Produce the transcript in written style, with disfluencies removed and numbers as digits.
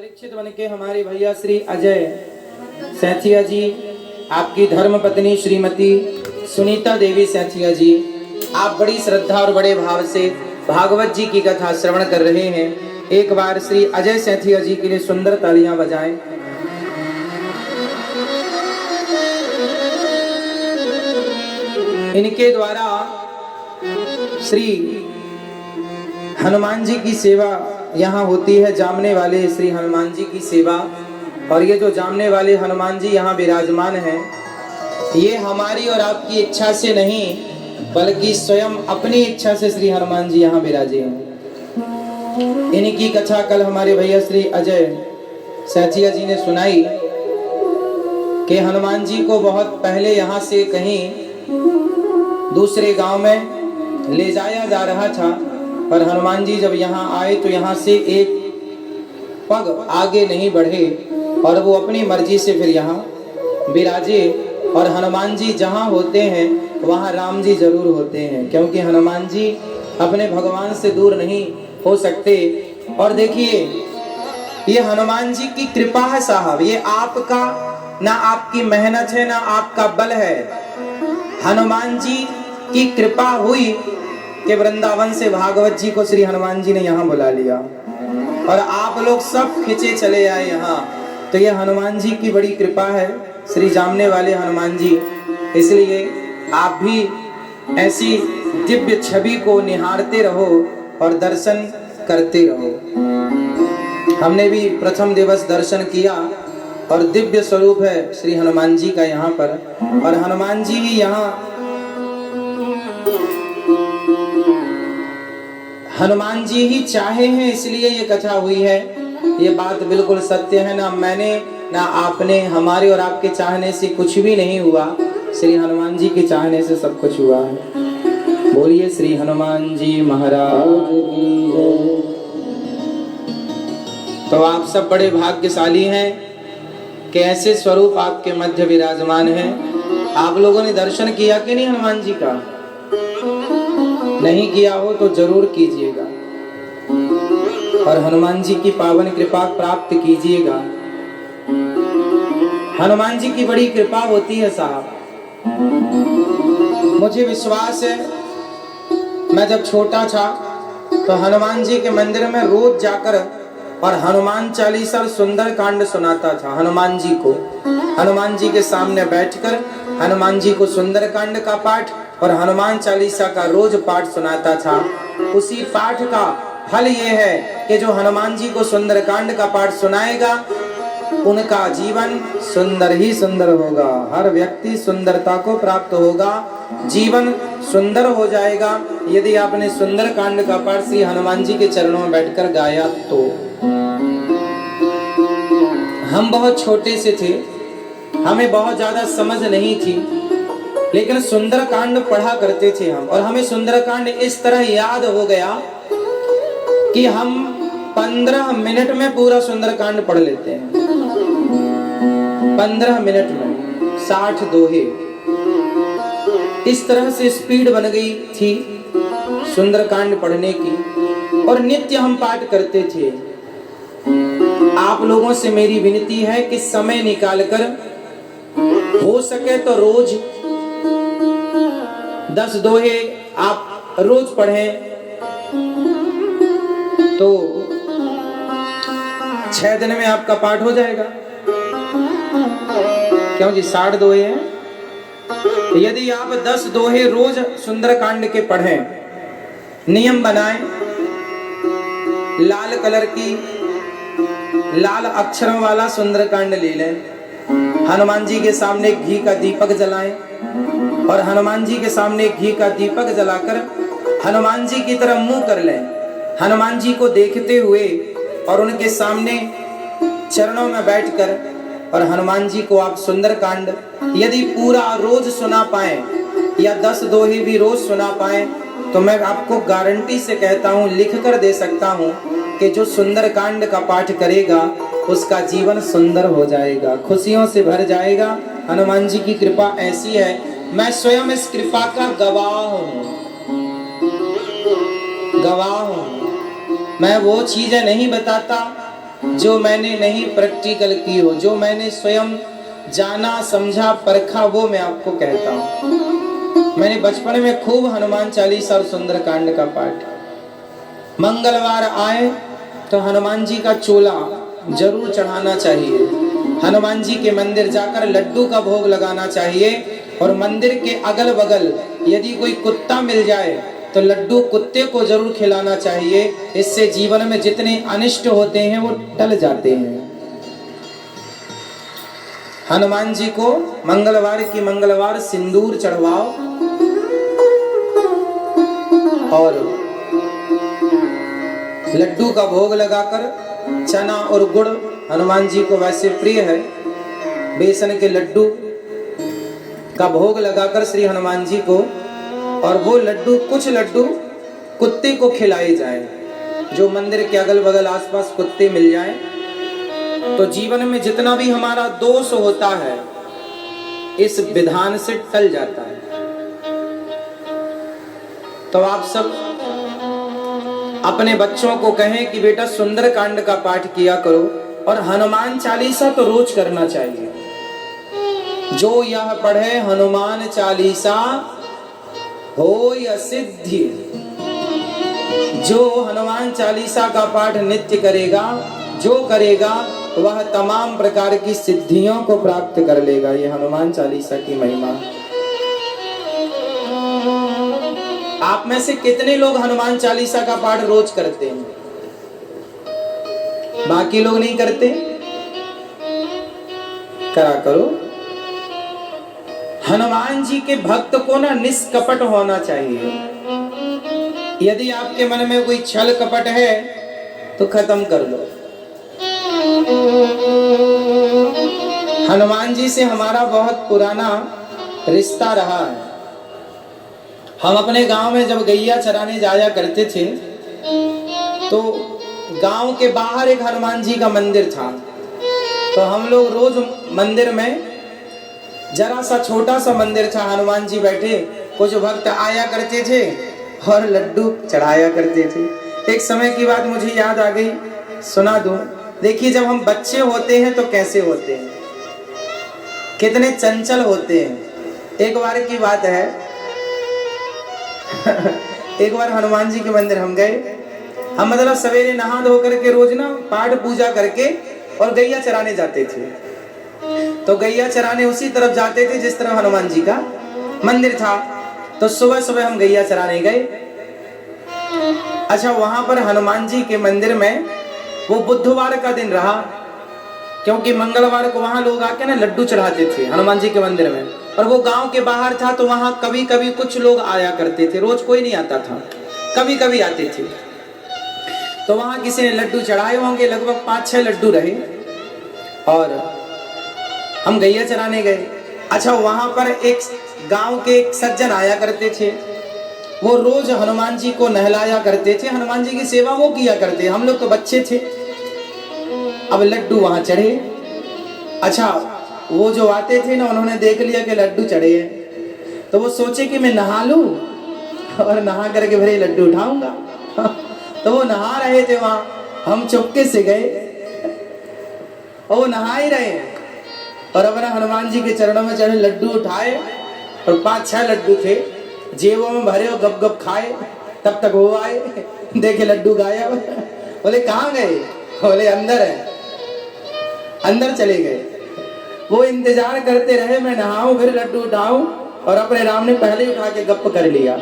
परीक्षित बन के हमारे भैया श्री अजय सैथिया जी, आपकी धर्म पत्नी श्रीमती सुनीता देवी सैथिया जी, आप बड़ी श्रद्धा और बड़े भाव से भागवत जी की कथा श्रवण कर रहे हैं। एक बार श्री अजय सैथिया जी के लिए सुंदर तालियां बजाएं। इनके द्वारा श्री हनुमान जी की सेवा यहाँ होती है, जामने वाले श्री हनुमान जी की सेवा। और ये जो जामने वाले हनुमान जी यहाँ विराजमान हैं, ये हमारी और आपकी इच्छा से नहीं बल्कि स्वयं अपनी इच्छा से श्री हनुमान जी यहाँ विराजे हैं। इनकी कथा कल हमारे भैया श्री अजय सैथिया जी ने सुनाई कि हनुमान जी को बहुत पहले यहाँ से कहीं दूसरे गांव में ले जाया जा रहा था, पर हनुमान जी जब यहाँ आए तो यहाँ से एक पग आगे नहीं बढ़े और वो अपनी मर्जी से फिर यहाँ विराजे। और हनुमान जी जहाँ होते हैं वहाँ राम जी जरूर होते हैं, क्योंकि हनुमान जी अपने भगवान से दूर नहीं हो सकते। और देखिए, ये हनुमान जी की कृपा है साहब, ये आपका ना आपकी मेहनत है ना आपका बल है। हनुमान जी की कृपा हुई कि वृंदावन से भागवत जी को श्री हनुमान जी ने यहाँ बुला लिया और आप लोग सब खिंचे चले आए यहाँ। तो ये हनुमान जी की बड़ी कृपा है, श्री जामने वाले हनुमान जी। इसलिए आप भी ऐसी दिव्य छवि को निहारते रहो और दर्शन करते रहो। हमने भी प्रथम दिवस दर्शन किया और दिव्य स्वरूप है श्री हनुमान जी का यहाँ पर। और हनुमान जी ही यहाँ हनुमान जी ही चाहे हैं, इसलिए ये कथा हुई है। ये बात बिल्कुल सत्य है, ना मैंने ना आपने, हमारे और आपके चाहने से कुछ भी नहीं हुआ, श्री हनुमान जी के चाहने से सब कुछ हुआ है। बोलिए श्री हनुमान जी महाराज की जय। तो आप सब बड़े भाग्यशाली हैं कि ऐसे स्वरूप आपके मध्य विराजमान है। आप लोगों ने दर्शन किया कि नहीं हनुमान जी का? नहीं किया हो तो जरूर कीजिएगा और हनुमान जी की पावन कृपा प्राप्त कीजिएगा। हनुमान जी की बड़ी कृपा होती है साहब। मुझे विश्वास है, मैं जब छोटा था तो हनुमान जी के मंदिर में रोज जाकर और हनुमान चालीसा सुंदर कांड सुनाता था। हनुमान जी को, हनुमान जी के सामने बैठकर हनुमान जी को सुंदर कांड का पाठ और हनुमान चालीसा का रोज पाठ सुनाता था। उसी पाठ का फल ये है कि जो हनुमान जी को सुंदर कांड का पाठ सुनाएगा उनका जीवन सुंदर ही सुंदर होगा। हर व्यक्ति सुंदरता को प्राप्त होगा, जीवन सुंदर हो जाएगा यदि आपने सुंदर कांड का पाठ श्री हनुमान जी के चरणों में बैठकर गाया तो। हम बहुत छोटे से थे, हमें बहुत ज्यादा समझ नहीं थी, लेकिन सुंदर कांड पढ़ा करते थे हम। और हमें सुंदर कांड इस तरह याद हो गया कि हम 15 मिनट में पूरा सुंदर कांड पढ़ लेते हैं। 15 मिनट में 60 दोहे, इस तरह से स्पीड बन गई थी सुंदर कांड पढ़ने की। और नित्य हम पाठ करते थे। आप लोगों से मेरी विनती है कि समय निकालकर हो सके तो रोज 10 दोहे आप रोज पढ़ें तो 6 दिन में आपका पाठ हो जाएगा। क्यों जी, 60 दोहे हैं। यदि आप 10 दोहे रोज सुंदर कांड के पढ़ें, नियम बनाएं, लाल कलर की लाल अक्षरों वाला सुंदर कांड ले लें, हनुमान जी के सामने घी का दीपक जलाएं और हनुमान जी के सामने घी का दीपक जलाकर हनुमान जी की तरफ मुंह कर लें, हनुमान जी को देखते हुए और उनके सामने चरणों में बैठकर और हनुमान जी को आप सुंदर कांड यदि पूरा रोज सुना पाए या 10 दोहे भी रोज सुना पाए तो मैं आपको गारंटी से कहता हूँ, लिख कर दे सकता हूँ कि जो सुंदर कांड का पाठ करेगा उसका जीवन सुंदर हो जाएगा, खुशियों से भर जाएगा। हनुमान जी की कृपा ऐसी है, मैं स्वयं इस कृपा का गवाह हूँ, गवाह हूँ। मैं वो चीजें नहीं बताता जो मैंने नहीं प्रैक्टिकल की हो, जो मैंने स्वयं जाना समझा परखा, वो मैं आपको कहता हूँ। मैंने बचपन में खूब हनुमान चालीसा और सुंदरकांड का पाठ। मंगलवार आए तो हनुमान जी का चोला जरूर चढ़ाना चाहिए, हनुमान जी के मंदिर जाकर लड्डू का भोग लगाना चाहिए, और मंदिर के अगल बगल यदि कोई कुत्ता मिल जाए तो लड्डू कुत्ते को जरूर खिलाना चाहिए। इससे जीवन में जितने अनिष्ट होते हैं वो टल जाते हैं। हनुमान जी को मंगलवार की मंगलवार सिंदूर चढ़वाओ और लड्डू का भोग लगाकर, चना और गुड़ हनुमान जी को वैसे प्रिय है, बेसन के लड्डू का भोग लगाकर श्री हनुमान जी को, और वो लड्डू, कुछ लड्डू कुत्ते को खिलाए जाए। जो मंदिर के अगल बगल आसपास कुत्ते मिल जाएं तो जीवन में जितना भी हमारा दोष होता है इस विधान से टल जाता है। तो आप सब अपने बच्चों को कहें कि बेटा सुंदरकांड का पाठ किया करो, और हनुमान चालीसा तो रोज करना चाहिए। जो यह पढ़े हनुमान चालीसा होय सिद्धि। जो हनुमान चालीसा का पाठ नित्य करेगा, जो करेगा वह तमाम प्रकार की सिद्धियों को प्राप्त कर लेगा। ये हनुमान चालीसा की महिमा। आप में से कितने लोग हनुमान चालीसा का पाठ रोज करते हैं? बाकी लोग नहीं करते? करा करो। हनुमान जी के भक्त को ना निष्कपट होना चाहिए। यदि आपके मन में कोई छल कपट है तो खत्म कर लो। हनुमान जी से हमारा बहुत पुराना रिश्ता रहा है। हम अपने गांव में जब गैया चराने जाया करते थे तो गांव के बाहर एक हनुमान जी का मंदिर था। तो हम लोग रोज मंदिर में, जरा सा छोटा सा मंदिर था, हनुमान जी बैठे, कुछ भक्त आया करते थे और लड्डू चढ़ाया करते थे। एक समय की बात मुझे याद आ गई, सुना दूं। देखिए, जब हम बच्चे होते हैं तो कैसे होते हैं, कितने चंचल होते हैं। एक बार की बात है एक बार हनुमान जी के मंदिर हम गए। हम मतलब सवेरे नहा धो करके रोज ना पाठ पूजा करके और गैया चराने जाते थे। तो गैया चराने उसी तरफ जाते थे जिस तरफ हनुमान जी का मंदिर था। तो सुबह सुबह हम गैया चराने गए। अच्छा, वहां पर हनुमान जी के मंदिर में वो बुधवार का दिन रहा, क्योंकि मंगलवार को वहां लोग आके ना लड्डू चढ़ाते थे हनुमान जी के मंदिर में। और वो गांव के बाहर था तो वहां कभी कभी कुछ लोग आया करते थे, रोज कोई नहीं आता था, कभी कभी आते थे। तो वहां किसी ने लड्डू चढ़ाए होंगे, लगभग 5-6 लड्डू रहे, और हम गैया चराने गए। अच्छा, वहां पर एक गांव के एक सज्जन आया करते थे, वो रोज हनुमान जी को नहलाया करते थे, हनुमान जी की सेवा वो किया करते। हम लोग तो बच्चे थे। अब लड्डू वहां चढ़े। अच्छा, वो जो आते थे ना, उन्होंने देख लिया कि लड्डू चढ़े हैं, तो वो सोचे कि मैं नहा लूं और नहा करके भरे लड्डू उठाऊंगा। तो वो नहा रहे थे वहां, हम चुपके से गए और वो नहा ही रहे हैं, और अपना हनुमान जी के चरणों में चढ़े लड्डू उठाए, और 5-6 लड्डू थे, जेबों में भरे और गप गप खाए। तब तक वो आए, देखे लड्डू गायब। बोले कहाँ गए? बोले अंदर है। अंदर चले गए। वो इंतजार करते रहे मैं नहाऊं फिर लड्डू उठाऊं, और अपने राम ने पहले उठा के गप कर लिया।